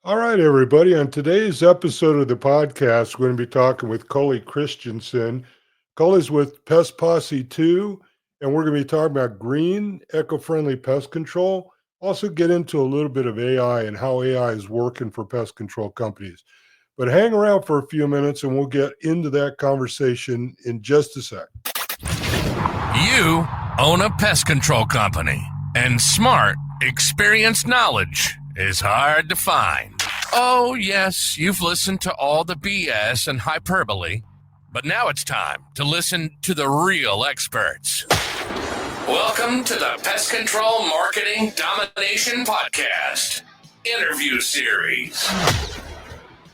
All right, everybody. On today's episode of the podcast, we're going to be talking with Culley Christensen. Culley's with Pest Posse 2, and we're going to be talking about green, eco-friendly pest control. Also get into a little bit of AI and how AI is working for pest control companies. But hang around for a few minutes and we'll get into that conversation in just a sec. You own a pest control company, and smart, experienced knowledge is hard to find. Oh, yes, you've listened to all the BS and hyperbole, but now it's time to listen to the real experts. Welcome to the Pest Control Marketing Domination Podcast interview series.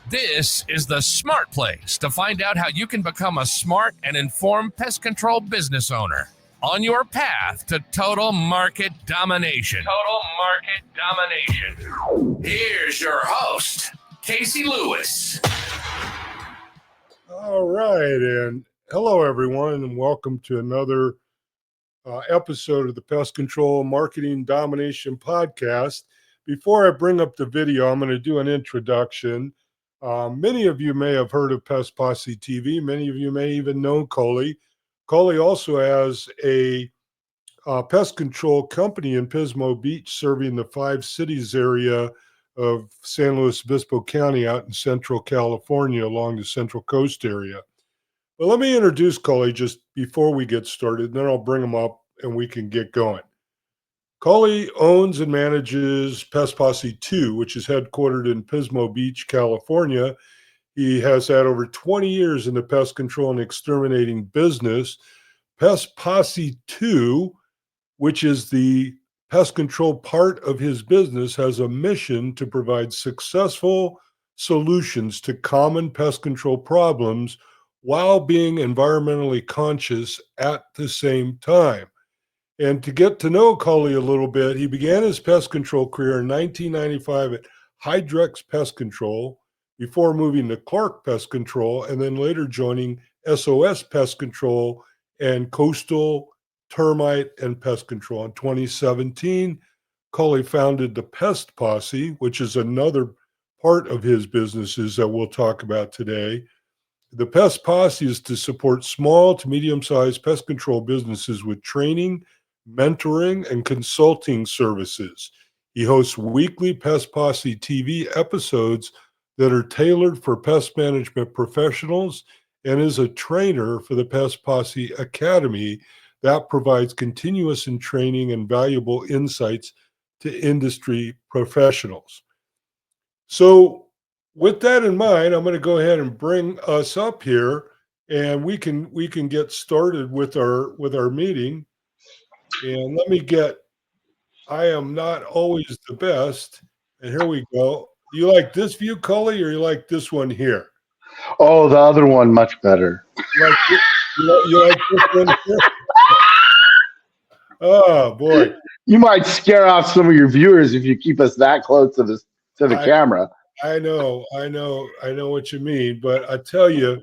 This is the smart place to find out how you can become a smart and informed pest control business owner on your path to total market domination. Here's your host, Casey Lewis. All right. And hello, everyone, and welcome to another episode of the Pest Control Marketing Domination Podcast. Before I bring up the video, I'm going to do an introduction. Many of you may have heard of Pest Posse TV. Many of you may even know Culley. Culley also has a pest control company in Pismo Beach, serving the 5 cities area of San Luis Obispo County out in Central California along the Central Coast area. But let me introduce Culley just before we get started, then I'll bring him up and we can get going. Culley owns and manages Pest Posse 2, which is headquartered in Pismo Beach, California. He has had over 20 years in the pest control and exterminating business. Pest Posse 2, which is the pest control part of his business, has a mission to provide successful solutions to common pest control problems while being environmentally conscious at the same time. And to get to know Culley a little bit, he began his pest control career in 1995 at Hydrex Pest Control before moving to Clark Pest Control and then later joining SOS Pest Control and Coastal Termite and Pest Control. In 2017, Culley founded the Pest Posse, which is another part of his businesses that we'll talk about today. The Pest Posse is to support small to medium-sized pest control businesses with training, mentoring, and consulting services. He hosts weekly Pest Posse TV episodes that are tailored for pest management professionals and is a trainer for the Pest Posse Academy that provides continuous training and valuable insights to industry professionals. So with that in mind, I'm going to go ahead and bring us up here and we can get started with our meeting. And I am not always the best. And here we go. You like this view, Culley, or you like this one here? Oh, the other one much better. You like this one here? Oh boy. You might scare off some of your viewers if you keep us that close to the camera. I know what you mean, but I tell you,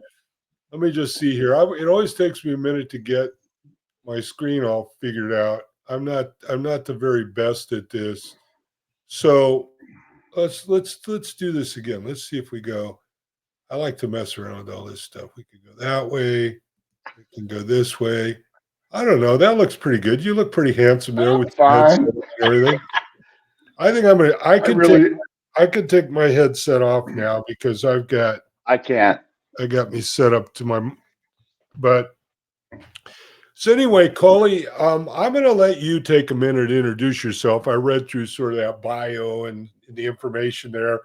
let me just see here. It always takes me a minute to get my screen all figured out. I'm not the very best at this. So let's do this again. Let's see if we go. I like to mess around with all this stuff. We could go that way. We can go this way. I don't know. That looks pretty good. You look pretty handsome there with your headset and everything. I think I could take my headset off now because I got me set up to my, but so anyway, Culley, I'm going to let you take a minute to introduce yourself. I read through sort of that bio and the information there,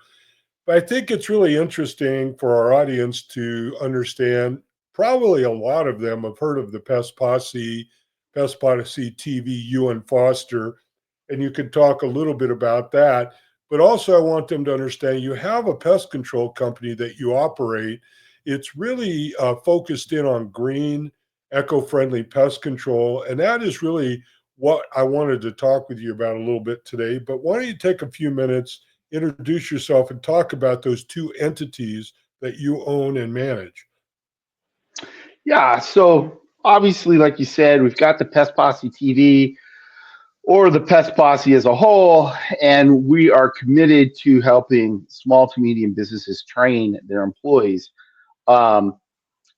but I think it's really interesting for our audience to understand. Probably a lot of them have heard of the Pest Posse TV, you and Foster, and you can talk a little bit about that. But also I want them to understand you have a pest control company that you operate. It's really focused in on green, eco-friendly pest control, and that is really what I wanted to talk with you about a little bit today. But why don't you take a few minutes, introduce yourself, and talk about those two entities that you own and manage. Yeah, so obviously, like you said, we've got the Pest Posse TV. or the Pest Posse as a whole, and we are committed to helping small to medium businesses train their employees. Um,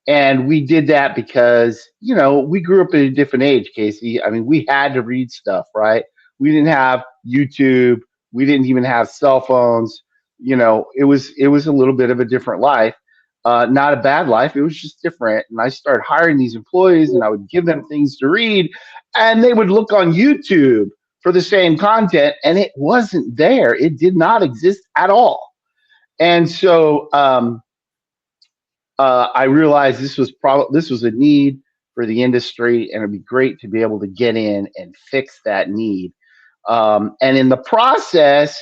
and we did that because, we grew up in a different age, Casey. I mean, we had to read stuff, right? We didn't have YouTube. We didn't even have cell phones. It was a little bit of a different life. Not a bad life. It was just different. And I started hiring these employees and I would give them things to read and they would look on YouTube for the same content and it wasn't there. It did not exist at all. And so, I realized this was a need for the industry, and it'd be great to be able to get in and fix that need. And in the process,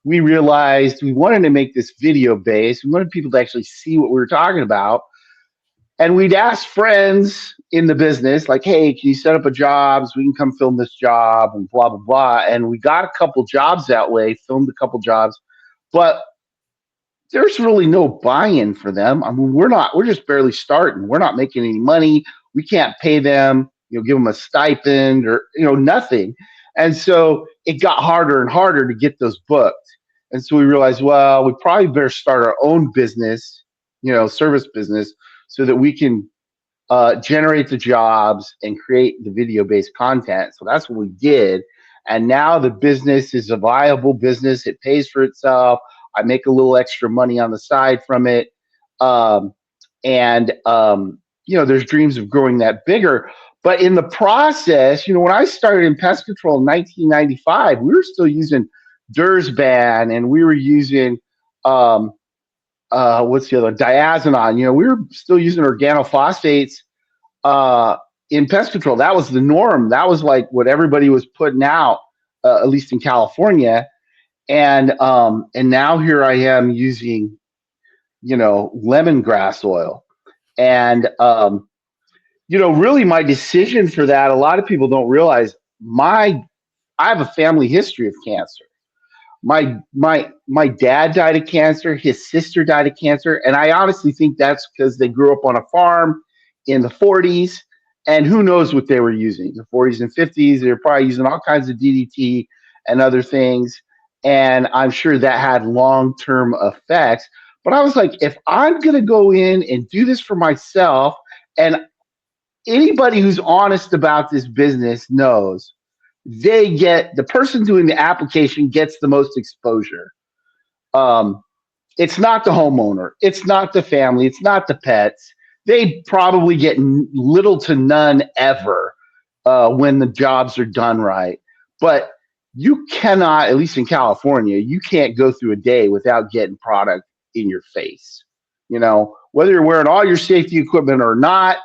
we realized we wanted to make this video based. We wanted people to actually see what we were talking about, and we'd ask friends in the business, like, "Hey, can you set up a job so we can come film this job?" And blah blah blah. And we got a couple jobs that way, filmed a couple jobs, but there's really no buy-in for them. I mean, we're just barely starting. We're not making any money. We can't pay them, give them a stipend or, nothing. And so it got harder and harder to get those booked. And so we realized, well, we probably better start our own business, service business, so that we can generate the jobs and create the video-based content. So that's what we did. And now the business is a viable business. It pays for itself. I make a little extra money on the side from it. There's dreams of growing that bigger. But in the process, when I started in pest control in 1995, we were still using Dursban and we were using, what's the other, diazinon. We were still using organophosphates in pest control. That was the norm. That was like what everybody was putting out, at least in California. And now here I am using, lemongrass oil. And, really my decision for that, a lot of people don't realize I have a family history of cancer. My dad died of cancer. His sister died of cancer. And I honestly think that's because they grew up on a farm in the 40s. And who knows what they were using. The 40s and 50s, they were probably using all kinds of DDT and other things. And I'm sure that had long-term effects. But I was like, if I'm going to go in and do this for myself, and anybody who's honest about this business knows the person doing the application gets the most exposure. It's not the homeowner. It's not the family. It's not the pets. They probably get little to none ever when the jobs are done right. But you cannot, at least in California, you can't go through a day without getting product in your face. Whether you're wearing all your safety equipment or not,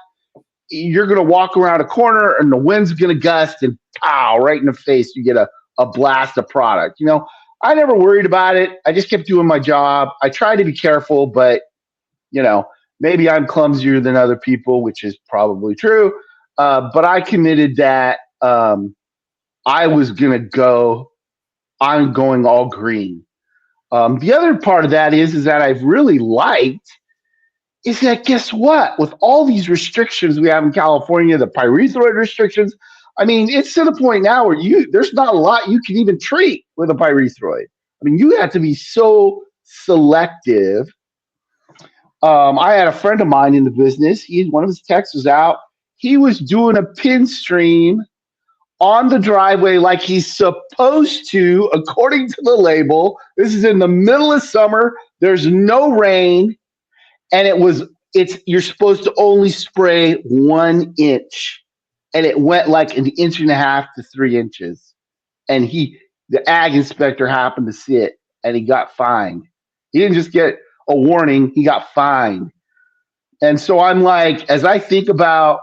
you're going to walk around a corner and the wind's going to gust and pow, right in the face, you get a blast of product. I never worried about it. I just kept doing my job. I tried to be careful, but, maybe I'm clumsier than other people, which is probably true. But I committed that I was going to I'm going all green. The other part of that is that I've really liked is that, guess what? With all these restrictions we have in California, the pyrethroid restrictions, I mean, it's to the point now where there's not a lot you can even treat with a pyrethroid. I mean, you have to be so selective. I had a friend of mine in the business. One of his techs was out. He was doing a pin stream on the driveway like he's supposed to, according to the label. This is in the middle of summer. There's no rain. And you're supposed to only spray 1 inch. And it went like 1.5 to 3 inches. And the ag inspector happened to see it and he got fined. He didn't just get a warning, he got fined. And so I'm like, as I think about,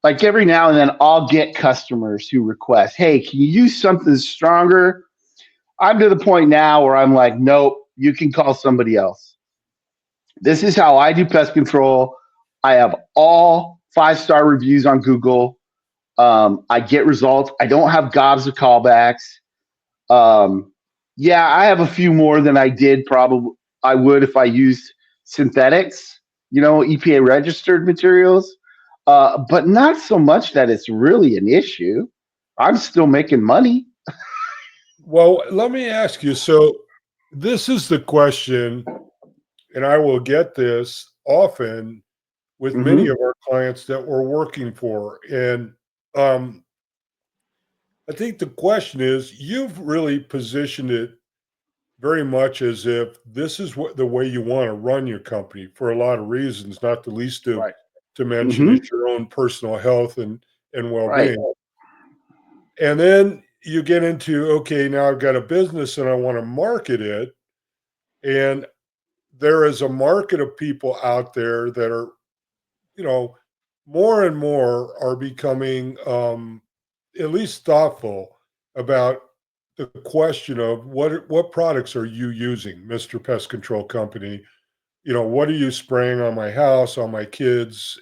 like every now and then I'll get customers who request, hey, can you use something stronger? I'm to the point now where I'm like, nope, you can call somebody else. This is how I do pest control. I have all 5-star reviews on Google. I get results. I don't have gobs of callbacks. Yeah, I have a few more than I did probably I would if I used synthetics, EPA registered materials, but not so much that it's really an issue. I'm still making money. Well, let me ask you. So this is the question, and I will get this often with many Hmm. of our clients that we're working for. And um, I think the question is, you've really positioned it very much as if this is what the way you want to run your company for a lot of reasons, not the least of Right. to mention Hmm. is your own personal health and Right. well-being. And then you get into, okay, now I've got a business and I want to market it. And there is a market of people out there that are, you know, more and more are becoming at least thoughtful about the question of what products are you using, Mr. Pest Control Company? You know, what are you spraying on my house, on my kids'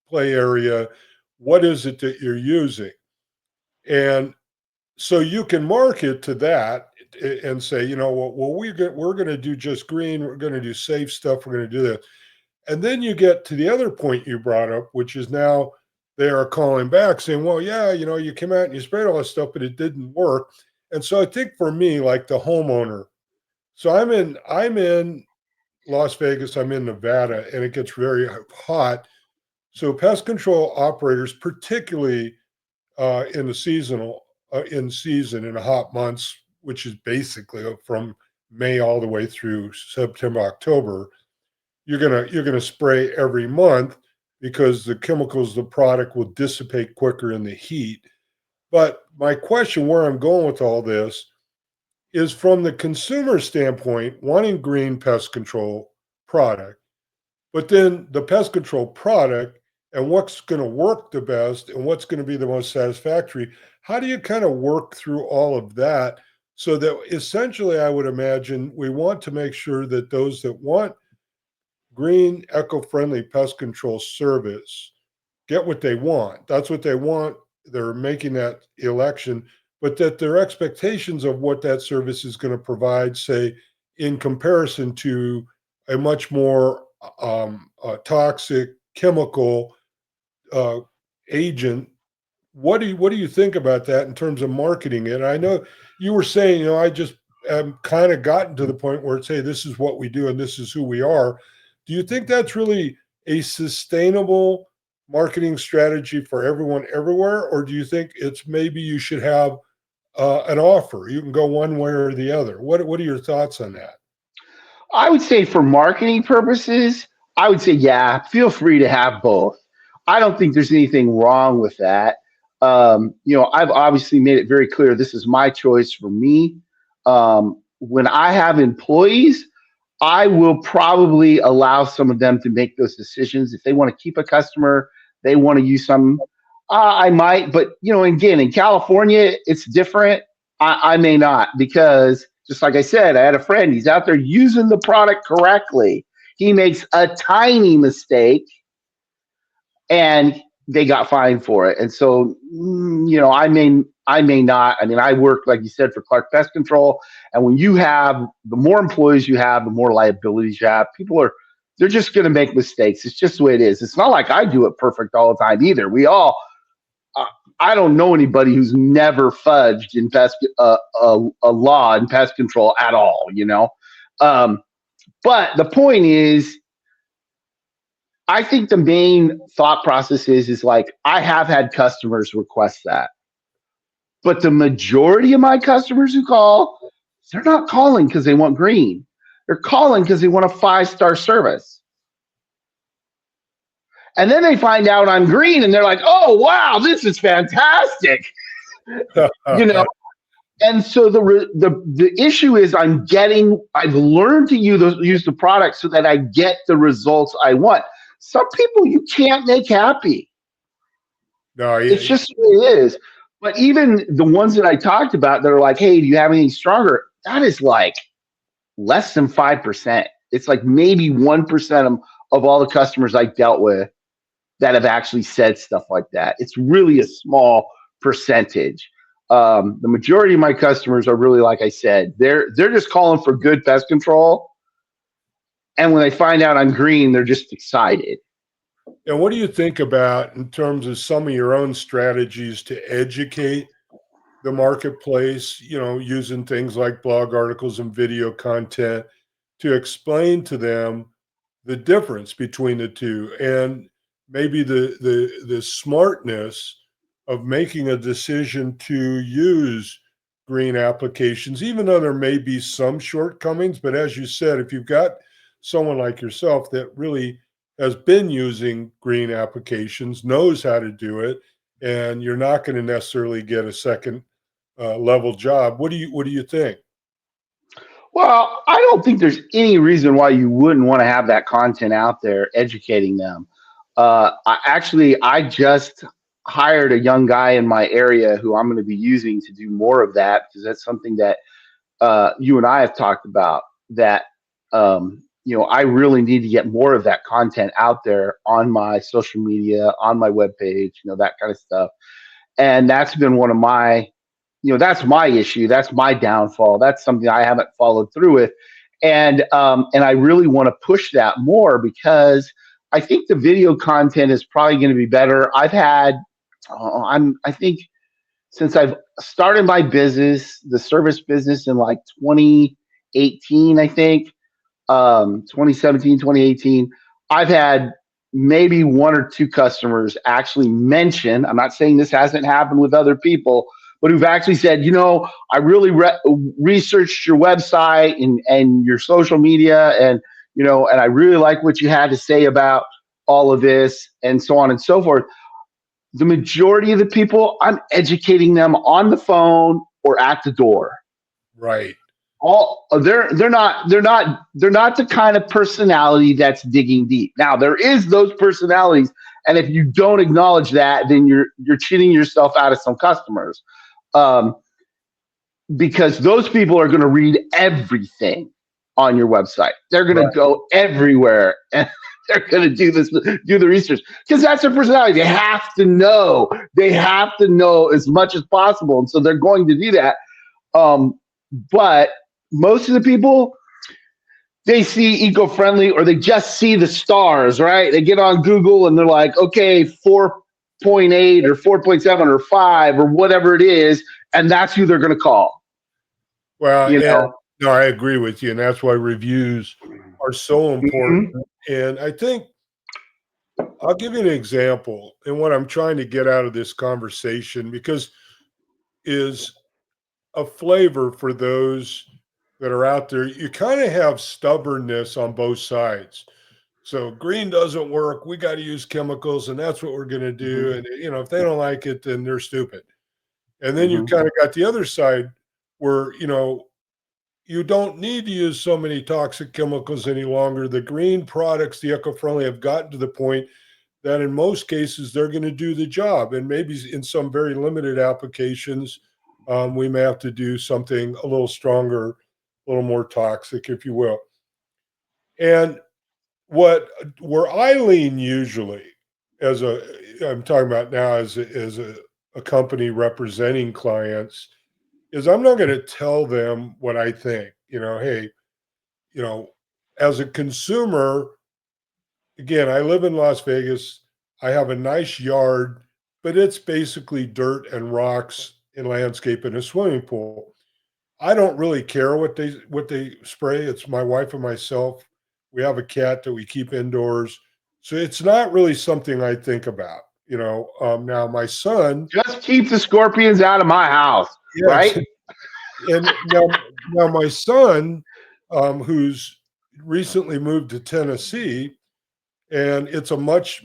play area? What is it that you're using? And so you can market to that and say, you know what, well, we're going to do just green. We're going to do safe stuff. We're going to do this. And then you get to the other point you brought up, which is now they are calling back saying, well, yeah, you know, you came out and you sprayed all this stuff, but it didn't work. And so I think for me, like the homeowner, so I'm in Las Vegas, I'm in Nevada, and it gets very hot. So pest control operators, particularly in the seasonal, in season in the hot months, which is basically from May all the way through September, October, you're gonna spray every month because the chemicals, the product will dissipate quicker in the heat. But my question, where I'm going with all this, is from the consumer standpoint, wanting green pest control product, but then the pest control product and what's going to work the best and what's going to be the most satisfactory. How do you kind of work through all of that so that essentially, I would imagine we want to make sure that those that want green, eco-friendly pest control service get what they want. That's what they want. They're making that election, but that their expectations of what that service is going to provide, say, in comparison to a much more toxic chemical uh, agent. What do you think about that in terms of marketing it? I know you were saying, you know, I just am kind of gotten to the point where it's, hey, this is what we do and this is who we are. Do you think that's really a sustainable marketing strategy for everyone everywhere, or do you think it's maybe you should have an offer? You can go one way or the other. What are your thoughts on that? I would say for marketing purposes, I would say, yeah, feel free to have both. I don't think there's anything wrong with that. I've obviously made it very clear this is my choice for me. When I have employees, I will probably allow some of them to make those decisions. If they want to keep a customer, they want to use some, I might. But, again, in California, it's different. I may not because just like I said, I had a friend, he's out there using the product correctly. He makes a tiny mistake and they got fined for it. And so, I may not. I mean, I work, like you said, for Clark Pest Control. And when you have the more employees you have, the more liabilities you have, they're just going to make mistakes. It's just the way it is. It's not like I do it perfect all the time either. Uh, I don't know anybody who's never fudged in a law in pest control at all. Um, but the point is, I think the main thought process is like I have had customers request that, but the majority of my customers who call, they're not calling because they want green. They're calling because they want a 5-star service. And then they find out I'm green and they're like, oh, wow, this is fantastic. You know, and so the issue is I've learned to use the product so that I get the results I want. Some people you can't make happy. No, It's just the way it is. But even the ones that I talked about that are like, hey, do you have anything stronger? That is like less than 5%. It's like maybe 1% of all the customers I dealt with that have actually said stuff like that. It's really a small percentage. The majority of my customers are really, like I said, they're just calling for good pest control. And when they find out I'm green, they're just excited. and what do you think about in terms of some of your own strategies to educate? the marketplace, using things like blog articles and video content to explain to them the difference between the two, and maybe the smartness of making a decision to use green applications, even though there may be some shortcomings. But as you said, if you've got someone like yourself that really has been using green applications, knows how to do it, and you're not going to necessarily get a second level job. What do you think? Well, I don't think there's any reason why you wouldn't want to have that content out there educating them. I just hired a young guy in my area who I'm going to be using to do more of that, because that's something that you and I have talked about, that I really need to get more of that content out there on my social media, on my webpage, that kind of stuff. And that's been one of my, that's my issue. That's my downfall. That's something I haven't followed through with. And I really want to push that more, because I think the video content is probably going to be better. I've had, I think since I've started my business, the service business, in like 2018, I think, 2017, 2018, I've had maybe one or two customers actually mention, I'm not saying this hasn't happened with other people, but who've actually said, I really researched your website and your social media, and I really like what you had to say about all of this, and so on and so forth. The majority of the people, I'm educating them on the phone or at the door. Right. They're not the kind of personality that's digging deep. Now, there is those personalities, and if you don't acknowledge that, then you're cheating yourself out of some customers, because those people are going to read everything on your website. They're going to go everywhere, and they're going to do the research, because that's their personality. They have to know. They have to know as much as possible, and so they're going to do that. But most of the people, they see eco-friendly, or they just see the stars, right? They get on Google and they're like, okay, 4.8 or 4.7 or 5 or whatever it is, and that's who they're going to call. Well, no, I agree with you, and that's why reviews are so important. Mm-hmm. And I think I'll give you an example, and what I'm trying to get out of this conversation, because is a flavor for those that are out there. You kind of have stubbornness on both sides. So green doesn't work. We got to use chemicals, and that's what we're going to do. Mm-hmm. And if they don't like it, then they're stupid. And then you kind of got the other side where, you don't need to use so many toxic chemicals any longer. The green products, the eco-friendly, have gotten to the point that in most cases they're going to do the job. And maybe in some very limited applications, we may have to do something a little stronger, a little more toxic, if you will. And where I lean usually, I'm talking about now as a company representing clients, is I'm not going to tell them what I think. Hey, as a consumer, again, I live in Las Vegas. I have a nice yard, but it's basically dirt and rocks and landscape and a swimming pool. I don't really care what they spray. It's my wife and myself. We have a cat that we keep indoors. So it's not really something I think about. Now my son, just keep the scorpions out of my house, right? And now my son, who's recently moved to Tennessee, and it's there's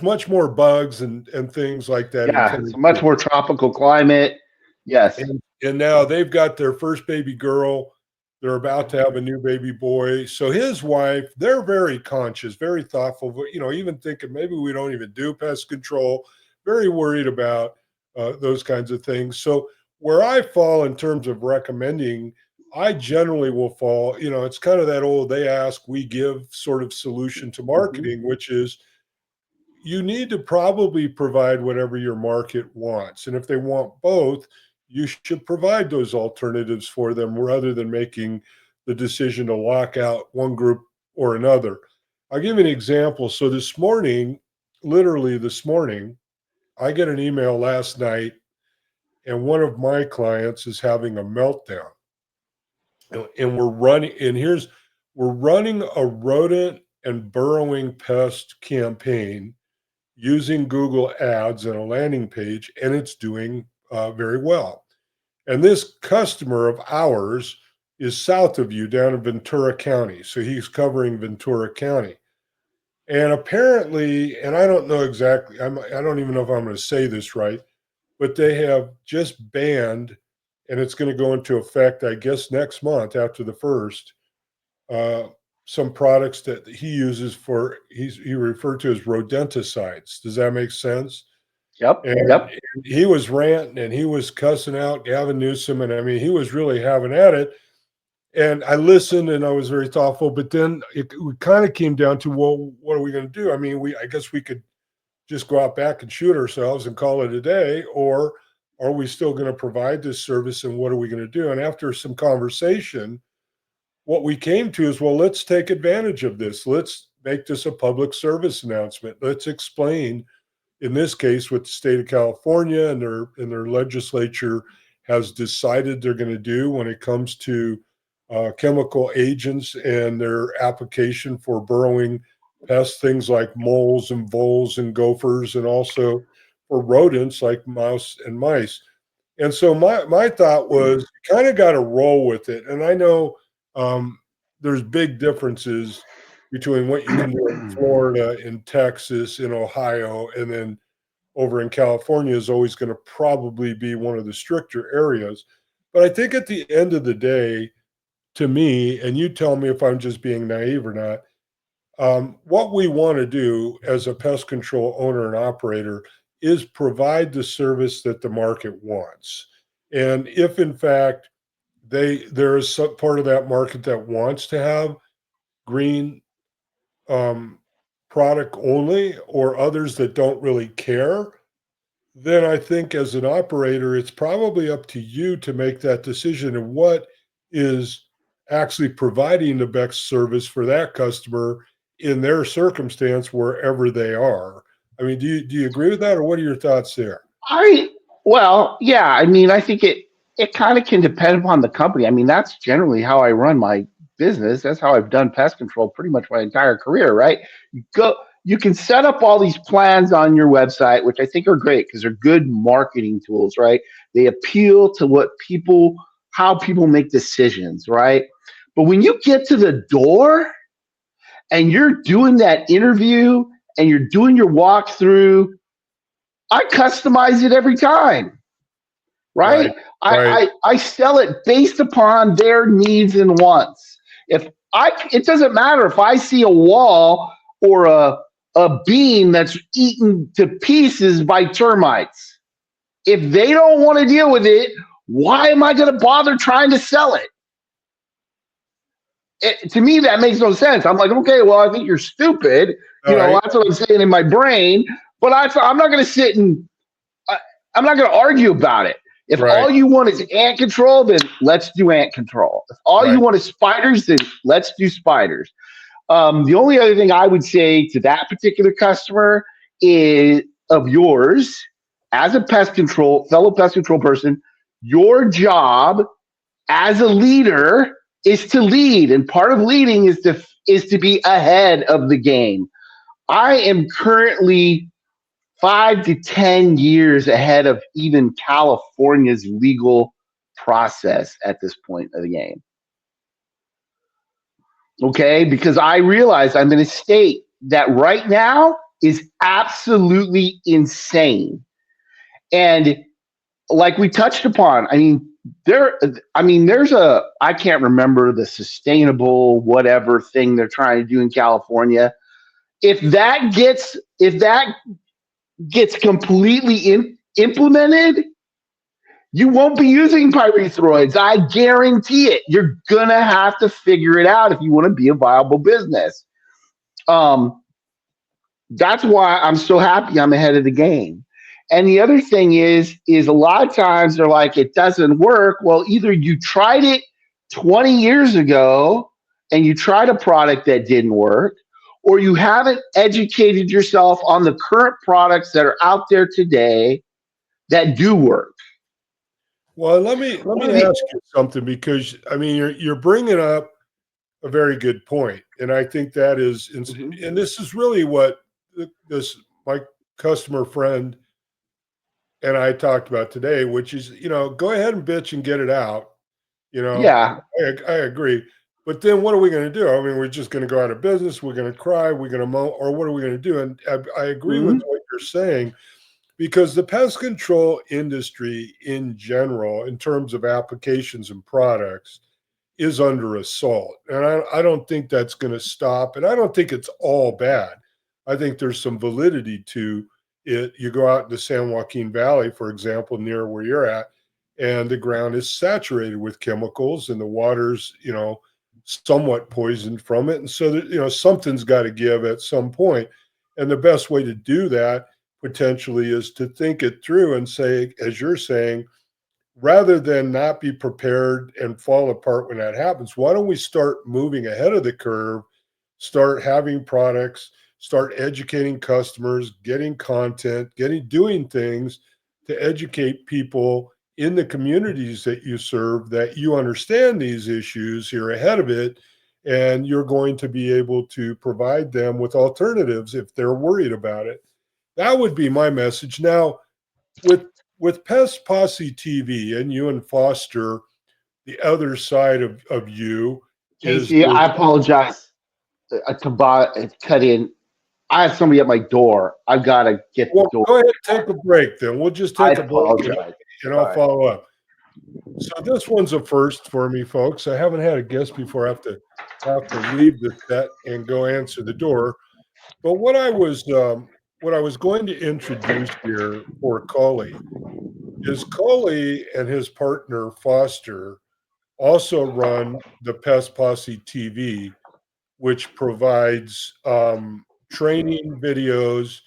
much more bugs and things like that. Yeah, it's a much more tropical climate. Yes. And now they've got their first baby girl. They're about to have a new baby boy. So his wife, they're very conscious, very thoughtful, even thinking maybe we don't even do pest control, very worried about those kinds of things. So where I fall in terms of recommending, I generally will fall, it's kind of that old they ask, we give sort of solution to marketing, which is you need to probably provide whatever your market wants. And if they want both, you should provide those alternatives for them rather than making the decision to lock out one group or another. I'll give you an example. So literally this morning, I get an email last night, and one of my clients is having a meltdown. And we're running a rodent and burrowing pest campaign using Google Ads and a landing page, and it's doing very well. And this customer of ours is south of you down in Ventura County. So he's covering Ventura County. And apparently, and I don't know exactly, I don't even know if I'm going to say this right, but they have just banned, and it's going to go into effect, I guess, next month after the first, some products that he uses he referred to as rodenticides. Does that make sense? Yep. And Yep. he was ranting and he was cussing out Gavin Newsom. And I mean, he was really having at it. And I listened and I was very thoughtful. But then it kind of came down to, well, what are we going to do? I mean, I guess we could just go out back and shoot ourselves and call it a day. Or are we still going to provide this service? And what are we going to do? And after some conversation, what we came to is, well, let's take advantage of this. Let's make this a public service announcement. Let's explain, in this case, what the state of California and their legislature has decided they're going to do when it comes to chemical agents and their application for burrowing pests, things like moles and voles and gophers, and also for rodents like mouse and mice. And so my thought was, you kind of got to roll with it. And I know there's big differences between what you can do in Florida, in Texas, in Ohio, and then over in California is always going to probably be one of the stricter areas. But I think at the end of the day, to me, and you tell me if I'm just being naive or not, what we want to do as a pest control owner and operator is provide the service that the market wants. And if in fact there is some part of that market that wants to have green product only, or others that don't really care, then I think as an operator, it's probably up to you to make that decision of what is actually providing the best service for that customer in their circumstance, wherever they are. I mean, do you agree with that, or what are your thoughts there? Well, yeah. I mean, I think it kind of can depend upon the company. I mean, that's generally how I run my business. That's how I've done pest control pretty much my entire career, right? You can set up all these plans on your website, which I think are great because they're good marketing tools, right? They appeal to how people make decisions, right? But when you get to the door and you're doing that interview and you're doing your walkthrough, I customize it every time, right? Right. I sell it based upon their needs and wants. It doesn't matter if I see a wall or a beam that's eaten to pieces by termites. If they don't want to deal with it, why am I going to bother trying to sell it? To me, that makes no sense. I'm like, okay, well, I think you're stupid. Right. That's what I'm saying in my brain. But I'm not going to sit and I'm not going to argue about it. If all you want is ant control, then let's do ant control. If all you want is spiders, then let's do spiders. The only other thing I would say to that particular customer is of yours as a fellow pest control person, your job as a leader is to lead, and part of leading is to be ahead of the game. I am currently 5 to 10 years ahead of even California's legal process at this point of the game. Okay, because I realize I'm in a state that right now is absolutely insane. And like we touched upon, I mean, there's I can't remember the sustainable whatever thing they're trying to do in California. If that gets completely implemented, you won't be using pyrethroids. I guarantee it. You're going to have to figure it out if you want to be a viable business. That's why I'm so happy I'm ahead of the game. And the other thing is a lot of times they're like, it doesn't work. Well, either you tried it 20 years ago and you tried a product that didn't work, or you haven't educated yourself on the current products that are out there today that do work. Well, let me One of ask you something, because I mean you're bringing up a very good point, and I think that is, the, and this is really what this my customer friend and I talked about today, which is, go ahead and bitch and get it out. You know, yeah. I agree. But then what are we going to do? I mean, we're just going to go out of business. We're going to cry. We're going to moan, or what are we going to do? And I agree with Mhm. what you're saying, because the pest control industry in general, in terms of applications and products, is under assault. And I don't think that's going to stop. And I don't think it's all bad. I think there's some validity to it. You go out in the San Joaquin Valley, for example, near where you're at, and the ground is saturated with chemicals and the water's, somewhat poisoned from it. And so that, something's got to give at some point. And the best way to do that potentially is to think it through and say, as you're saying, rather than not be prepared and fall apart when that happens, why don't we start moving ahead of the curve, start having products, start educating customers, getting content, doing things to educate people in the communities that you serve, that you understand these issues, you're ahead of it, and you're going to be able to provide them with alternatives if they're worried about it. That would be my message. Now, with Pest Posse TV and you and Foster, the other side of you is Casey, this. I apologize cut in. I have somebody at my door. I've got to get the Well, door. go ahead and take a break then. We'll just I take a break, apologize. and All I'll right. follow up. So this one's a first for me, folks. I haven't had a guest before. I have to leave the set and go answer the door. But what I was going to introduce here for Culley is Culley and his partner Foster also run the Pest Posse TV, which provides training videos.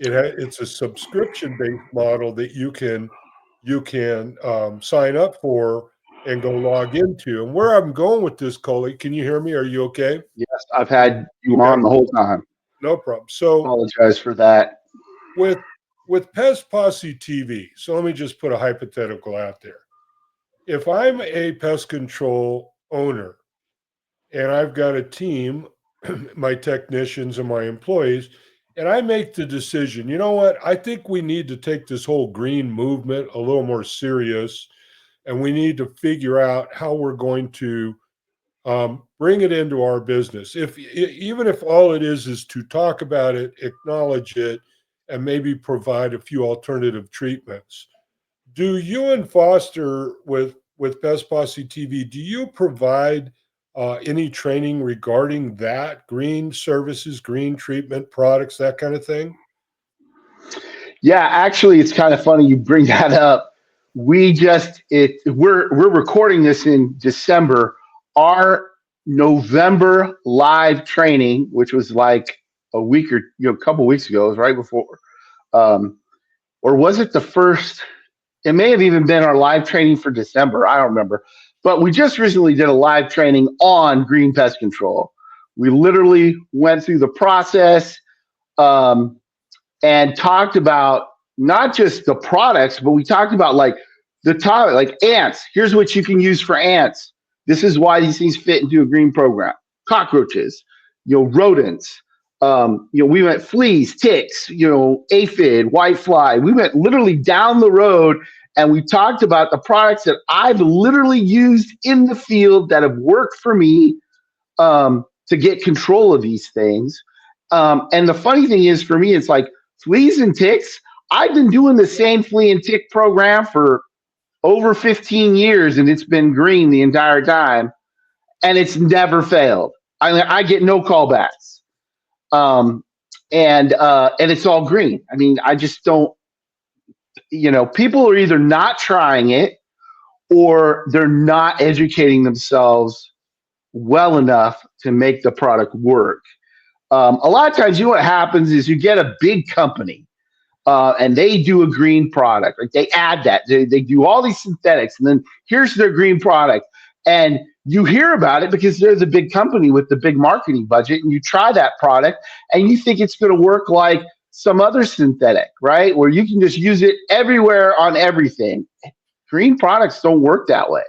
It's a subscription based model that you can sign up for and go log into. And where I'm going with this, Coley, can you hear me? Are you okay? Yes, I've had you Okay, on the whole time. no problem. So Apologize for that. with Pest Posse TV, so let me just put a hypothetical out there. If I'm a pest control owner and I've got a team, my technicians and my employees, and I make the decision, you know what? I think we need to take this whole green movement a little more serious, and we need to figure out how we're going to bring it into our business. Even if all it is to talk about it, acknowledge it, and maybe provide a few alternative treatments. Do you and Foster with Pest Posse TV, do you provide any training regarding that, green services, green treatment products, that kind of thing? Yeah, actually, it's kind of funny you bring that up. We're recording this in December. Our November live training, which was like a couple weeks ago, it was right before, um, or was it the first? It may have even been our live training for December. I don't remember. But we just recently did a live training on green pest control. We literally went through the process um, and talked about not just the products, but we talked about like the topic, like ants. Here's what you can use for ants. This is why these things fit into a green program. Cockroaches, rodents. We went fleas, ticks, aphid, whitefly. We went literally down the road and we talked about the products that I've literally used in the field that have worked for me to get control of these things. And the funny thing is, for me, it's like fleas and ticks. I've been doing the same flea and tick program for over 15 years, and it's been green the entire time, and it's never failed. I get no callbacks, um, and it's all green. I mean, I just don't. People are either not trying it or they're not educating themselves well enough to make the product work. A lot of times, what happens is you get a big company and they do a green product. Like they add that. They do all these synthetics, and then here's their green product. And you hear about it because they're the big company with the big marketing budget, and you try that product and you think it's going to work like some other synthetic, right? Where you can just use it everywhere on everything. Green products don't work that way.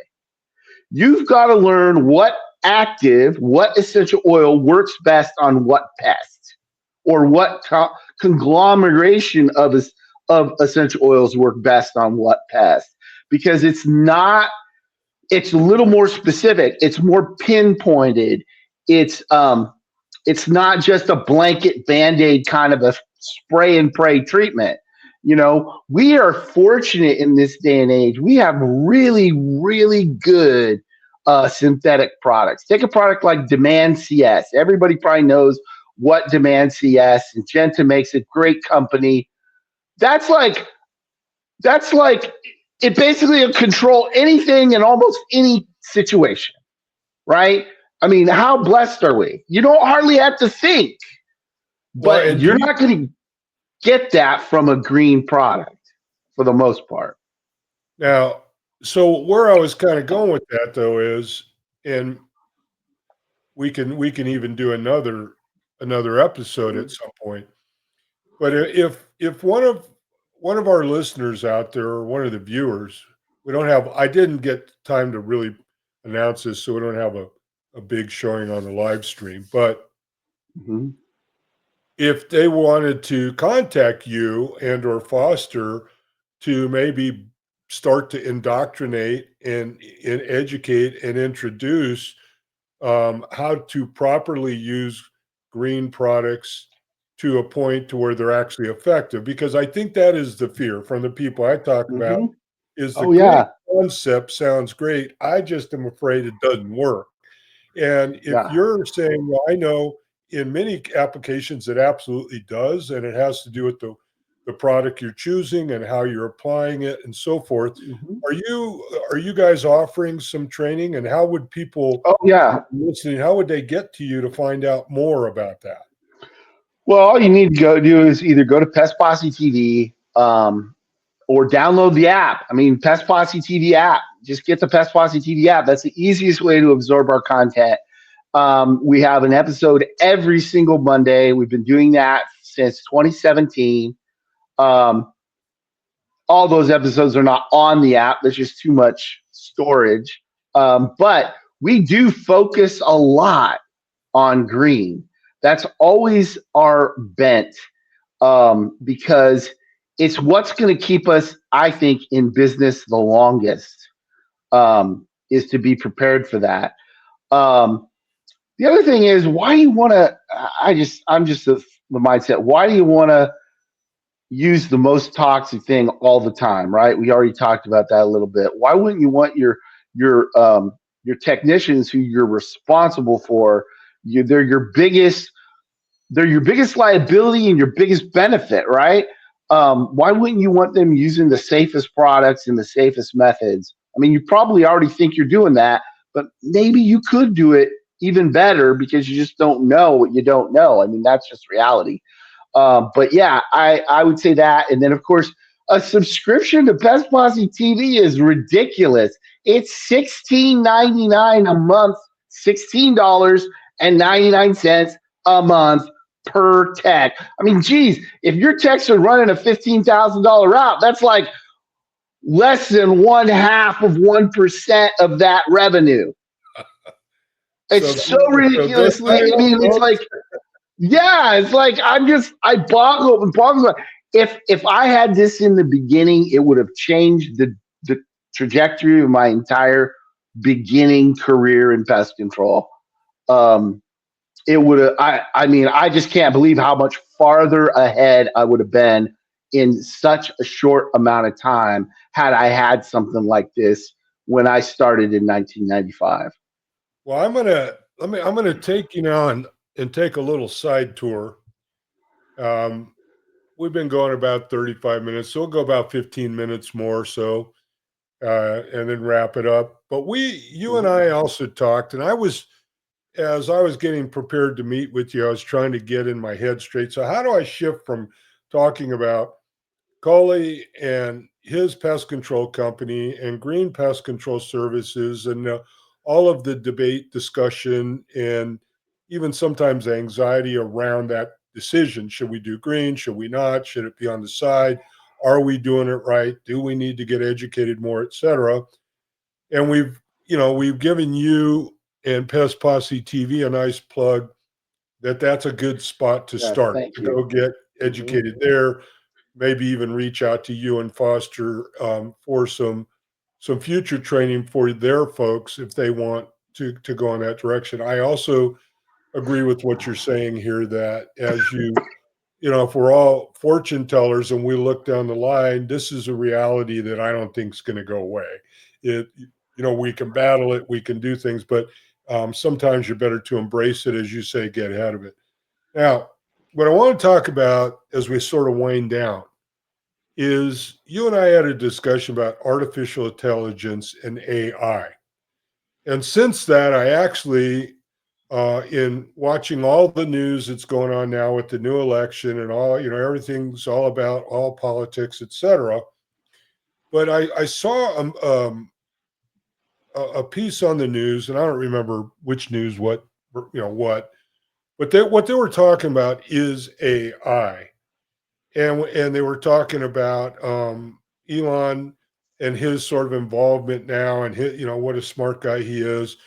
You've got to learn what essential oil works best on what pest, or what conglomeration of essential oils work best on what pest, because it's a little more specific. It's more pinpointed. It's not just a blanket Band-Aid kind of a spray and pray treatment. We are fortunate in this day and age. We have really, really good synthetic products. Take a product like Demand CS. Everybody probably knows what Demand CS, and Genta makes a great company. That's like it basically will control anything in almost any situation, right? I mean, how blessed are we? You don't hardly have to think, but you're not going to get that from a green product for the most part. Now, so where I was kind of going with that though is, and we can even do another episode at some point. But if one of our listeners out there, or one of the viewers, I didn't get time to really announce this, so we don't have a big showing on the live stream. But if they wanted to contact you and or Foster to maybe start to indoctrinate and educate and introduce how to properly use green products to a point to where they're actually effective, because I think that is the fear from the people I talk about is the green concept sounds great. I just am afraid it doesn't work. And if you're saying, well, I know in many applications it absolutely does, and it has to do with the product you're choosing and how you're applying it and so forth. Are you guys offering some training, and how would people listening, how would they get to you to find out more about that? Well, all you need to go do is either go to Pest Posse TV or download the app. I mean, Pest Posse TV app. Just get the Pest Posse TV app. That's the easiest way to absorb our content. We have an episode every single Monday. We've been doing that since 2017. All those episodes are not on the app. There's just too much storage. But we do focus a lot on green. That's always our bent, because it's what's going to keep us, I think, in business the longest, is to be prepared for that. The other thing is, why do you want to, I'm just the mindset, why do you want to use the most toxic thing all the time, right? We already talked about that a little bit. Why wouldn't you want your technicians who you're responsible for, they're your biggest liability and your biggest benefit, right? Why wouldn't you want them using the safest products and the safest methods? I mean, you probably already think you're doing that, but maybe you could do it even better because you just don't know what you don't know. I mean, that's just reality. But yeah, I would say that. And then, of course, a subscription to Pest Posse TV is ridiculous. It's $16.99 a month, $16.99 a month per tech. I mean, geez, if your techs are running a $15,000 route, that's like less than 0.5% of that revenue. It's so ridiculously. I mean, it's like, yeah, it's like I boggle. If I had this in the beginning, it would have changed the trajectory of my entire beginning career in pest control. It would have. I mean, I just can't believe how much farther ahead I would have been in such a short amount of time had I had something like this when I started in 1995. Well, I'm gonna take you now and take a little side tour. We've been going about 35 minutes, so we'll go about 15 minutes more, so and then wrap it up. But you and I also talked, and as I was getting prepared to meet with you, I was trying to get in my head straight. So how do I shift from talking about Culley and his pest control company and Green Pest Control Services and all of the debate, discussion, and even sometimes anxiety around that decision? Should we do green? Should we not? Should it be on the side? Are we doing it right? Do we need to get educated more, et cetera? And we've given you and Pest Posse TV a nice plug that's a good spot to Yes, start, thank to you. go get Mhm. educated there, maybe even reach out to you and Foster for some future training for their folks if they want to go in that direction. I also agree with what you're saying here, that as if we're all fortune tellers and we look down the line, this is a reality that I don't think is going to go away. We can battle it, we can do things, but sometimes you're better to embrace it, as you say, get ahead of it. Now, what I want to talk about as we sort of wind down is you and I had a discussion about artificial intelligence and AI. And since that, I actually, in watching all the news that's going on now with the new election and all, everything's all about all politics, et cetera. But I saw a piece on the news, and I don't remember which news, what, but what they were talking about is AI. And they were talking about Elon and his sort of involvement now, and what a smart guy he is.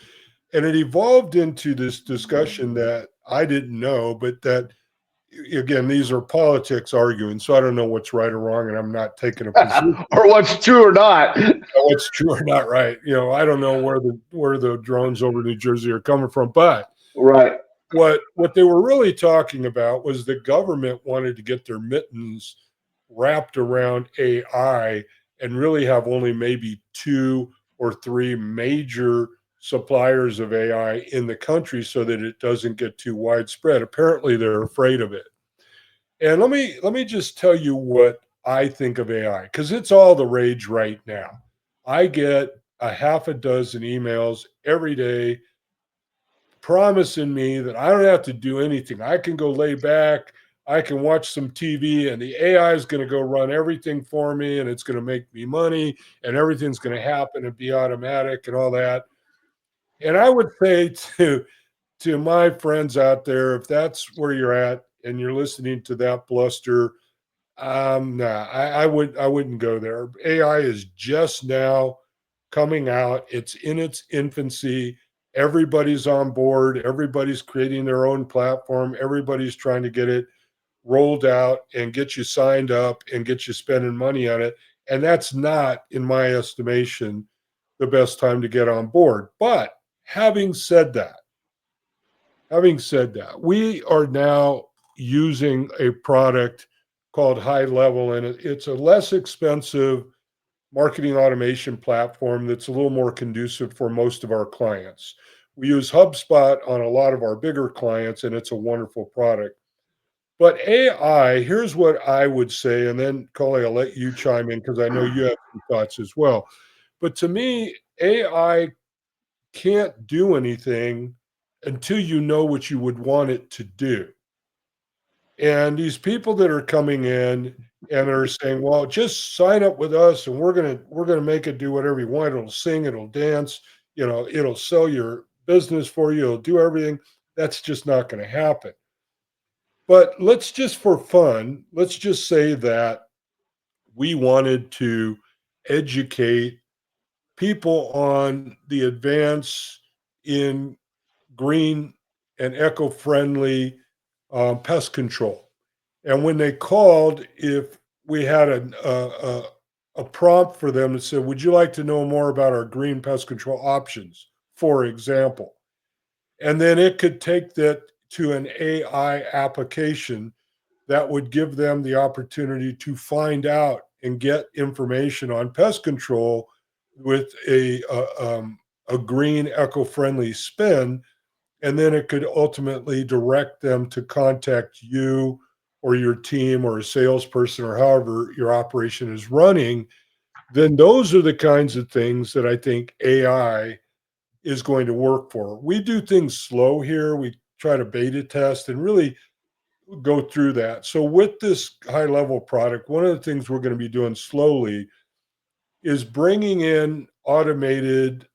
And it evolved into this discussion that I didn't know, but that, again, these are politics arguing, so I don't know what's right or wrong, and I'm not taking a position Or what's true or not. what's true or not right. I don't know where the drones over New Jersey are coming from, but Right. what they were really talking about was the government wanted to get their mittens wrapped around AI and really have only maybe 2 or 3 major suppliers of AI in the country so that it doesn't get too widespread. Apparently, they're afraid of it. And let me just tell you what I think of AI, because it's all the rage right now. I get a half a dozen emails every day promising me that I don't have to do anything. I can go lay back, I can watch some TV, and the AI is going to go run everything for me, and it's going to make me money, and everything's going to happen and be automatic and all that. And I would say to my friends out there, if that's where you're at and you're listening to that bluster, nah, I wouldn't go there. AI is just now coming out. It's in its infancy. Everybody's on board. Everybody's creating their own platform. Everybody's trying to get it rolled out and get you signed up and get you spending money on it. And that's not, in my estimation, the best time to get on board. But having said that, we are now using a product called High Level, and it's a less expensive marketing automation platform that's a little more conducive for most of our clients. We use HubSpot on a lot of our bigger clients, and it's a wonderful product. But AI, here's what I would say, and then Culley, I'll let you chime in because I know you have some thoughts as well. But to me, AI can't do anything until you know what you would want it to do. And these people that are coming in and are saying, "Well, just sign up with us, and we're gonna make it do whatever you want. It'll sing, it'll dance, it'll sell your business for you, it'll do everything." That's just not going to happen. But let's just, for fun, let's just say that we wanted to educate people on the advance in green and eco-friendly pest control. And when they called, if we had a prompt for them that said, "Would you like to know more about our green pest control options?" for example, and then it could take that to an AI application that would give them the opportunity to find out and get information on pest control with a green eco-friendly spin, and then it could ultimately direct them to contact you or your team or a salesperson or however your operation is running. Then those are the kinds of things that I think AI is going to work for. We do things slow here. We try to beta test and really go through that. So with this high level product, one of the things we're going to be doing slowly is bringing in automated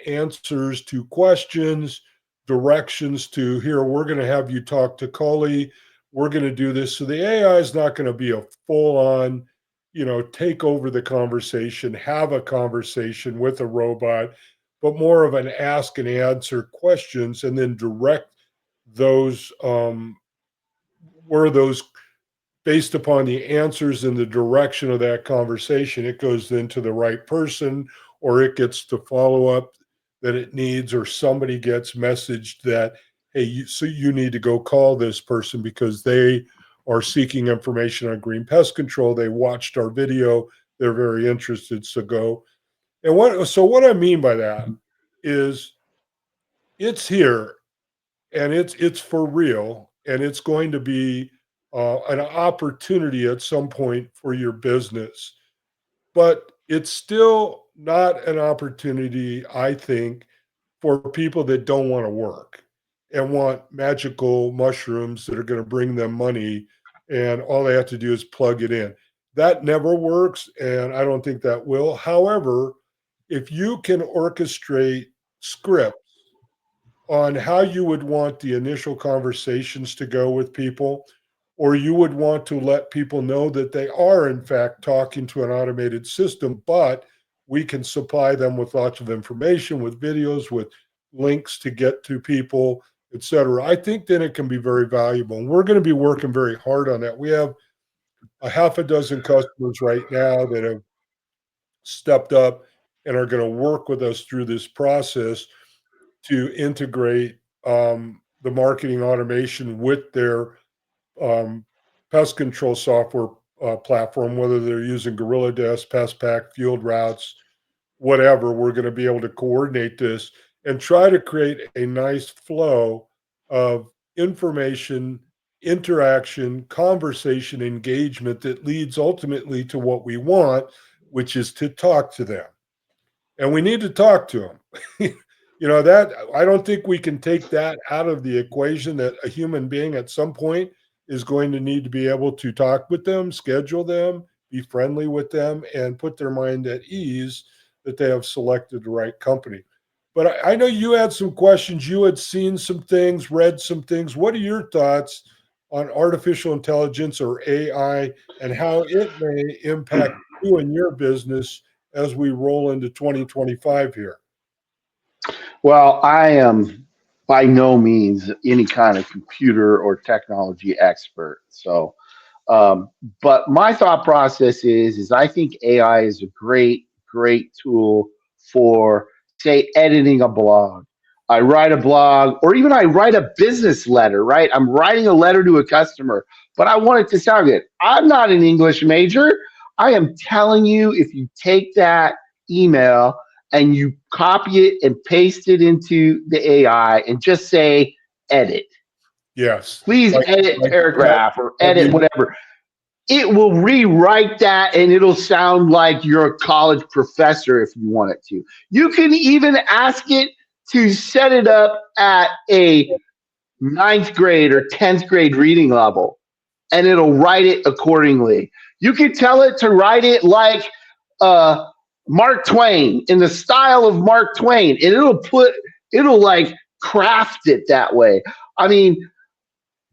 answers to questions, directions to, here, we're going to have you talk to Culley. We're going to do this. So the AI is not going to be a full on, take over the conversation, have a conversation with a robot, but more of an ask and answer questions, and then direct those where those based upon the answers and the direction of that conversation, it goes then to the right person, or it gets the follow up that it needs, or somebody gets messaged that, hey, so you need to go call this person because they are seeking information on green pest control. They watched our video. They're very interested. So go. And what I mean by that is it's here and it's for real, and it's going to be an opportunity at some point for your business, but it's still not an opportunity, I think, for people that don't want to work and want magical mushrooms that are going to bring them money, and all they have to do is plug it in. That never works, and I don't think that will. However, if you can orchestrate scripts on how you would want the initial conversations to go with people, or you would want to let people know that they are, in fact, talking to an automated system, but we can supply them with lots of information, with videos, with links to get to people, et cetera. I think then it can be very valuable. And we're going to be working very hard on that. We have a half a dozen customers right now that have stepped up and are going to work with us through this process to integrate the marketing automation with their pest control software platform, whether they're using Gorilla Desk, Pest Pack, Field Routes, whatever. We're going to be able to coordinate this and try to create a nice flow of information, interaction, conversation, engagement that leads ultimately to what we want, which is to talk to them. And we need to talk to them. That I don't think we can take that out of the equation, that a human being at some point is going to need to be able to talk with them, schedule them, be friendly with them, and put their mind at ease that they have selected the right company. But I know you had some questions. You had seen some things, read some things. What are your thoughts on artificial intelligence, or AI, and how it may impact you and your business as we roll into 2025 here? Well, I am by no means any kind of computer or technology expert. So, but my thought process is I think AI is a great tool for, say, editing a blog. I write a blog, or even I write a business letter, right? I'm writing a letter to a customer, but I want it to sound good. I'm not an English major. I am telling you, if you take that email and you copy it and paste it into the AI and just say, edit. Yes. Please edit paragraph or edit you, whatever. It will rewrite that and it'll sound like you're a college professor if you want it to. You can even ask it to set it up at a 9th grade or 10th grade reading level, and it'll write it accordingly. You can tell it to write it like Mark Twain, in the style of Mark Twain, and it'll like craft it that way. I mean,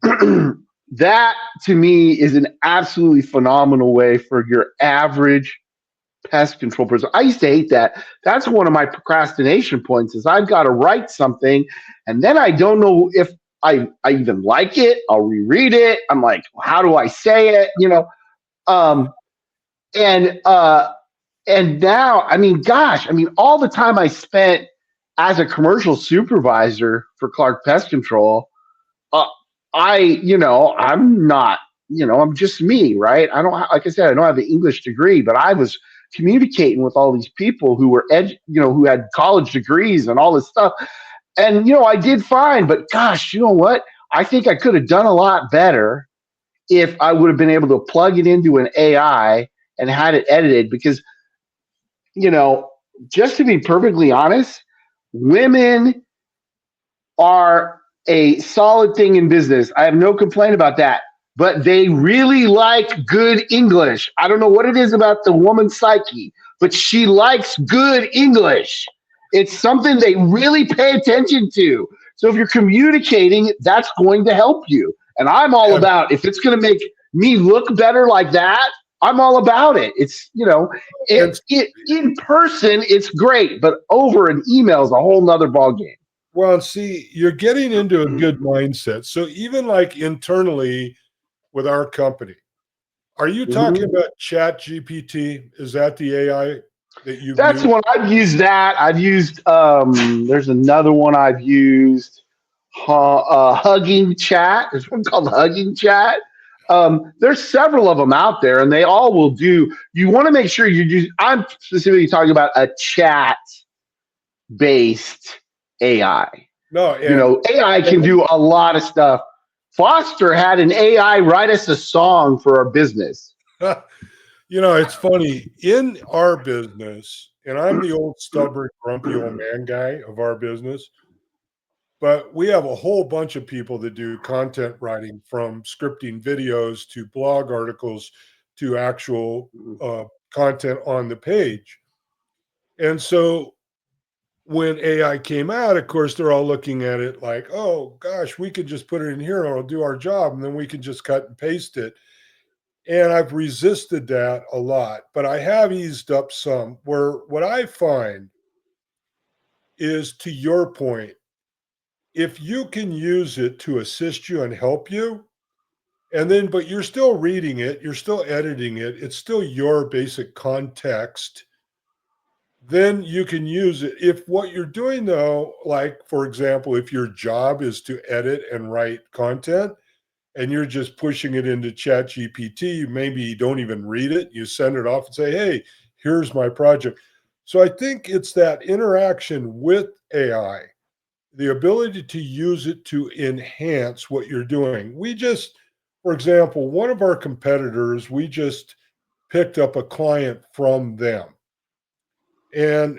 that to me is an absolutely phenomenal way for your average pest control person. I used to hate that. That's one of my procrastination points, is I've got to write something and then I don't know if I even like it. I'll reread it. I'm like, how do I say it? And now, I mean, gosh, all the time I spent as a commercial supervisor for Clark Pest Control, I'm not, I'm just me, right? I don't, like I said, I don't have an English degree, but I was communicating with all these people who were, who had college degrees and all this stuff. And, I did fine, but gosh, you know what? I think I could have done a lot better if I would have been able to plug it into an AI and had it edited, because, just to be perfectly honest, women are a solid thing in business. I have no complaint about that, but they really like good English. I don't know what it is about the woman's psyche, but she likes good English. It's something they really pay attention to. So if you're communicating, that's going to help you. And I'm all about, if it's going to make me look better like that, I'm all about it. It's, And in person, it's great, but over an email is a whole nother ballgame. well, see, you're getting into a good mindset. So even like internally with our company, are you talking Mhm. about Chat GPT? Is that the AI that you've That's used? one I've used. That I've used. There's another one I've used. Hugging Chat. There's one called Hugging Chat. There's several of them out there, and they all will do. You want to make sure you use. I'm specifically talking about a chat based AI. No, and AI can do a lot of stuff. Foster had an AI write us a song for our business. it's funny in our business, and I'm the old stubborn, grumpy old man guy of our business, but we have a whole bunch of people that do content writing from scripting videos to blog articles to actual content on the page. And so when AI came out, of course, they're all looking at it like, oh gosh, we could just put it in here and it'll do our job. And then we can just cut and paste it. And I've resisted that a lot, but I have eased up some. Where what I find is, to your point, if you can use it to assist you and help you, and then, but you're still reading it, you're still editing it, it's still your basic context, then you can use it. If what you're doing, though, like for example, if your job is to edit and write content, and you're just pushing it into Chat GPT, maybe you don't even read it, you send it off and say, hey, here's my project. So I think it's that interaction with AI, the ability to use it to enhance what you're doing. For example, one of our competitors, we just picked up a client from them, and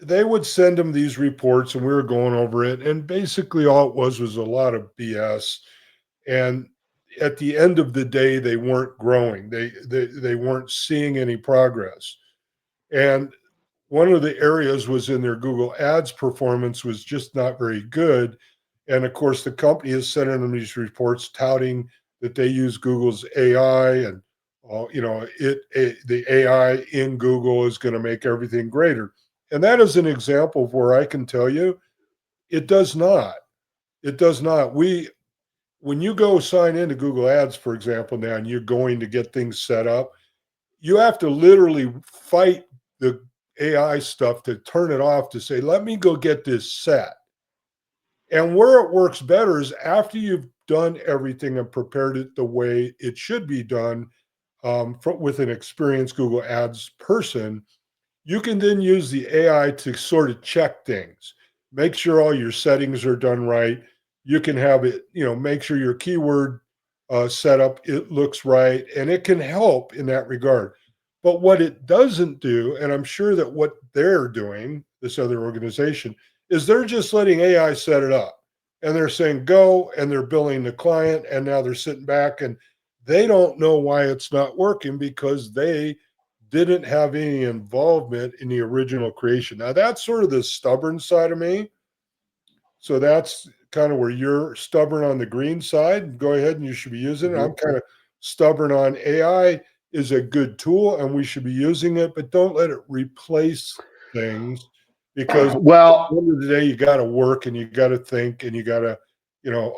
they would send them these reports and we were going over it. And basically all it was a lot of BS. And at the end of the day, they weren't growing. They weren't seeing any progress. And one of the areas was in their Google Ads performance was just not very good. And of course, the company is sending them these reports touting that they use Google's AI, and the AI in Google is going to make everything greater. And that is an example of where I can tell you it does not. It does not. When you go sign into Google Ads, for example, now, and you're going to get things set up, you have to literally fight the AI stuff to turn it off to say, let me go get this set. And where it works better is after you've done everything and prepared it the way it should be done, with an experienced Google Ads person, you can then use the AI to sort of check things, make sure all your settings are done right. You can have it, make sure your keyword setup, it looks right, and it can help in that regard. But what it doesn't do, and I'm sure that what they're doing, this other organization, is they're just letting AI set it up. And they're saying go, and they're billing the client, and now they're sitting back and they don't know why it's not working because they didn't have any involvement in the original creation. Now, that's sort of the stubborn side of me. So that's kind of where you're stubborn on the green side. Go ahead and you should be using it. Mhm. I'm kind of stubborn on AI is a good tool and we should be using it, but don't let it replace things, because at the Well, end of the day, you got to work and you got to think and you got to,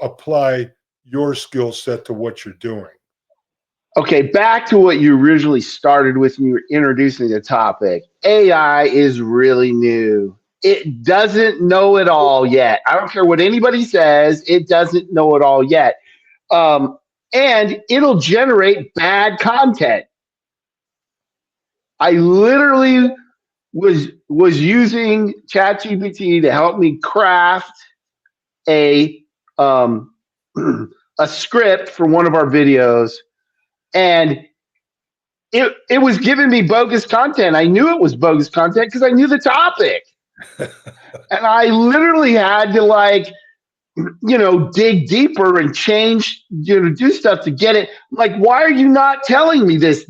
apply your skill set to what you're doing. okay, back to what you originally started with when you were introducing the topic. AI is really new. It doesn't know it all yet. I don't care what anybody says, it doesn't know it all yet. Um, and it'll generate bad content. I literally was using ChatGPT to help me craft a um, a script for one of our videos, and it was giving me bogus content. I knew it was bogus content because I knew the topic, and I literally had to dig deeper and change, do stuff to get it. Like, why are you not telling me this?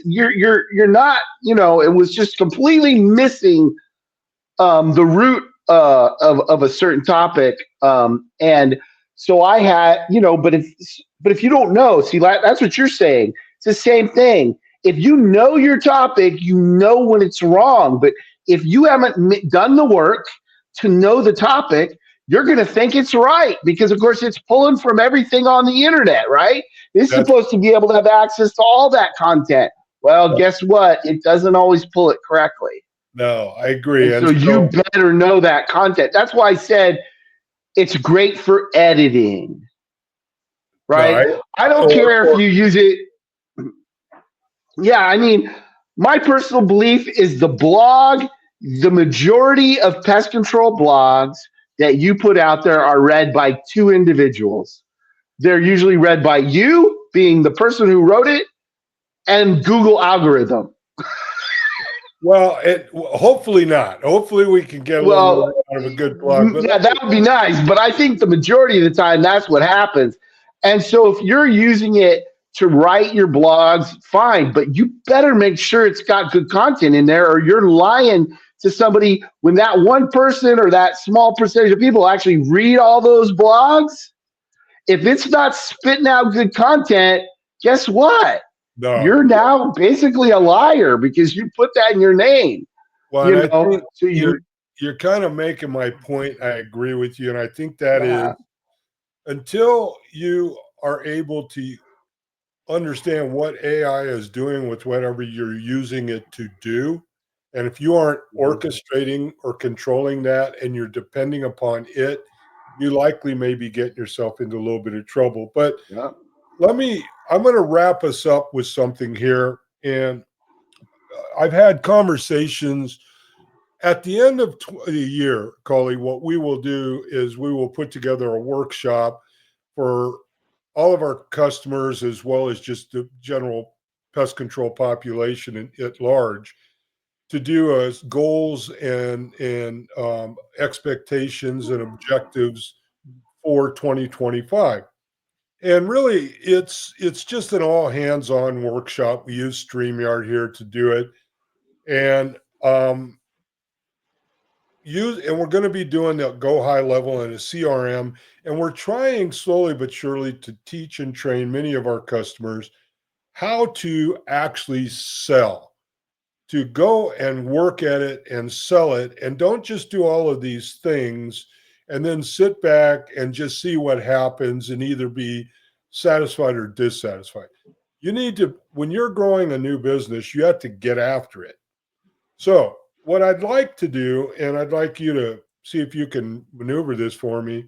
You're not. It was just completely missing the root of a certain topic, and so I had, but if you don't know, see, that's what you're saying. It's the same thing. if you know your topic, you know when it's wrong. But if you haven't done the work to know the topic, you're going to think it's right because, of course, it's pulling from everything on the internet, right? It's That's supposed to be able to have access to all that content. Well, guess what? It doesn't always pull it correctly. no, I agree. And And so you so, better know that content. That's why I said it's great for editing, no, right? I don't care if or you use it. Yeah, I mean, my personal belief is the majority of pest control blogs that you put out there are read by two individuals. They're usually read by you, being the person who wrote it, and Google algorithm. well, hopefully not. Hopefully, we can get a little more Well, out of a good blog. But yeah, that would be nice, but I think the majority of the time that's what happens. And so if you're using it to write your blogs, fine, but you better make sure it's got good content in there or you're lying to somebody when that one person or that small percentage of people actually read all those blogs. If it's not spitting out good content, guess what? no, You're now basically a liar because you put that in your name, well, and you I know. think So you're kind of making my point. I agree with you, and I think that is yeah. until you are able to understand what AI is doing with whatever you're using it to do. And if you aren't Mhm. orchestrating or controlling that and you're depending upon it, you likely may be getting yourself into a little bit of trouble. But Yeah. I'm going to wrap us up with something here. And I've had conversations at the end of the year, Culley. What we will do is we will put together a workshop for all of our customers as well as just the general pest control population at large to do goals and expectations and objectives for 2025. And really, it's just an all hands on workshop. We use StreamYard here to do it, and we're going to be doing the go high level in a CRM, and we're trying slowly but surely to teach and train many of our customers how to actually sell, to go and work at it and sell it, and don't just do all of these things and then sit back and just see what happens and either be satisfied or dissatisfied. You need to, when you're growing a new business, you have to get after it. So what I'd like to do, and I'd like you to see if you can maneuver this for me,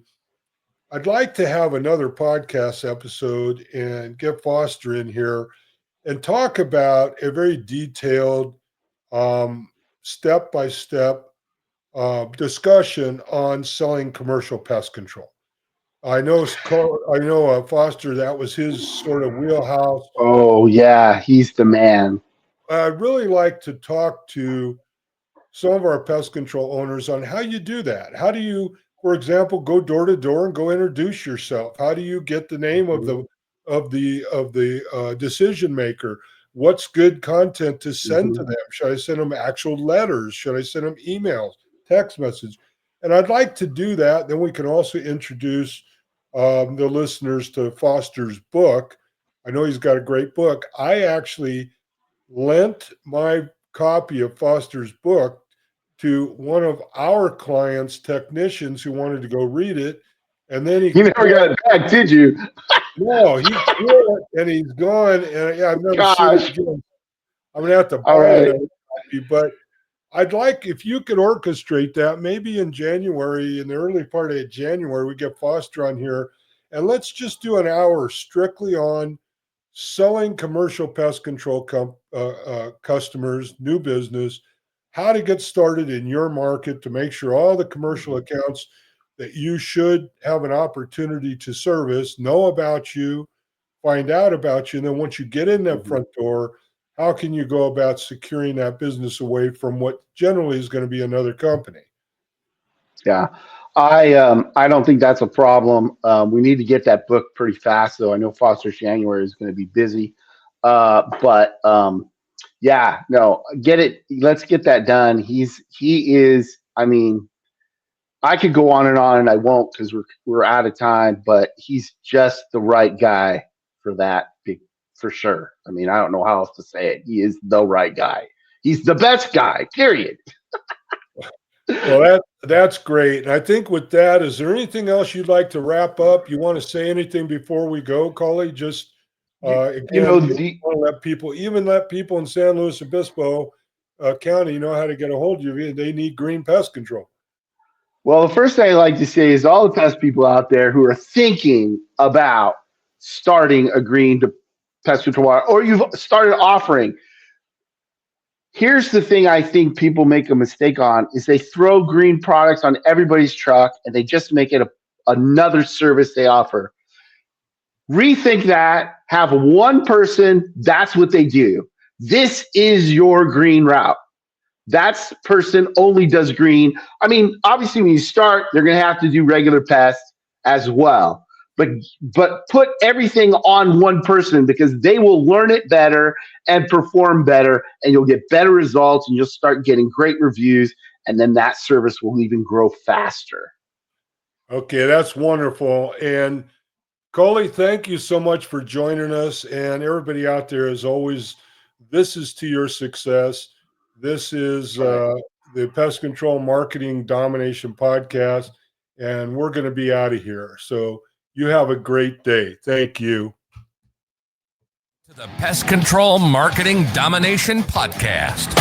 I'd like to have another podcast episode and get Foster in here and talk about a very detailed, step by step discussion on selling commercial pest control. I know Foster, that was his sort of wheelhouse. Oh yeah, he's the man. I'd really like to talk to some of our pest control owners on how you do that. How do you, for example, go door to door and go introduce yourself? How do you get the name of Mhm. the decision maker? What's good content to send to Mhm. them? Should I send them actual letters? Should I send them emails, text message? And I'd like to do that. Then we can also introduce the listeners to Foster's book. I know he's got a great book. I actually lent my copy of Foster's book to one of our clients' technicians who wanted to go read it. And then You never got it back, did you? he threw it and he's gone. And yeah, I've never seen it Gosh. again. I'm going to have to All buy right. another copy, but I'd like if you could orchestrate that maybe in January, in the early part of January, we get Foster on here and let's just do an hour strictly on selling commercial pest control customers, new business, how to get started in your market to make sure all the commercial accounts that you should have an opportunity to service know about you, find out about you. And then once you get in that Mhm. front door, how can you go about securing that business away from what generally is going to be another company? Yeah. I don't think that's a problem. We need to get that book pretty fast, though. I know Foster January is going to be busy, but yeah, no, get it. Let's get that done. He is. I mean, I could go on, and I won't because we're out of time. But he's just the right guy for that for sure. I mean, I don't know how else to say it. He is the right guy. He's the best guy, period. Well, that's great. And I think with that, is there anything else you'd like to wrap up? You want to say anything before we go, Culley? Just again, You know, you want to let people in San Luis Obispo County know how to get a hold of you. They need green pest control. well, the first thing I like to say is all the pest people out there who are thinking about starting a green pest control, or you've started offering. Here's the thing I think people make a mistake on is they throw green products on everybody's truck and they just make it another service they offer. Rethink that. Have one person, that's what they do. This is your green route. That person only does green. I mean, obviously, when you start, they're going to have to do regular pests as well. But put everything on one person because they will learn it better and perform better, and you'll get better results, and you'll start getting great reviews, and then that service will even grow faster. Okay, that's wonderful. And Culley, thank you so much for joining us. And everybody out there, as always, this is to your success. This is the Pest Control Marketing Domination Podcast, and we're going to be out of here. So you have a great day. Thank you. To the Pest Control Marketing Domination Podcast.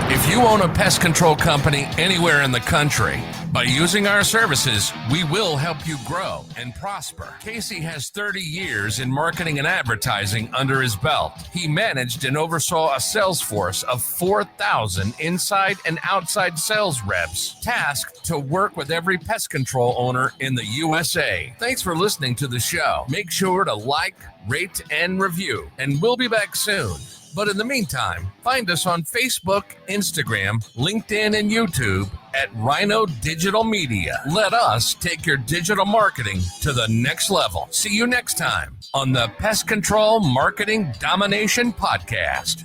If you own a pest control company anywhere in the country, by using our services, we will help you grow and prosper. Casey has 30 years in marketing and advertising under his belt. He managed and oversaw a sales force of 4,000 inside and outside sales reps, tasked to work with every pest control owner in the USA. Thanks for listening to the show. Make sure to like, rate, and review, and we'll be back soon. But in the meantime, find us on Facebook, Instagram, LinkedIn, and YouTube at Rhino Digital Media. Let us take your digital marketing to the next level. See you next time on the Pest Control Marketing Domination Podcast.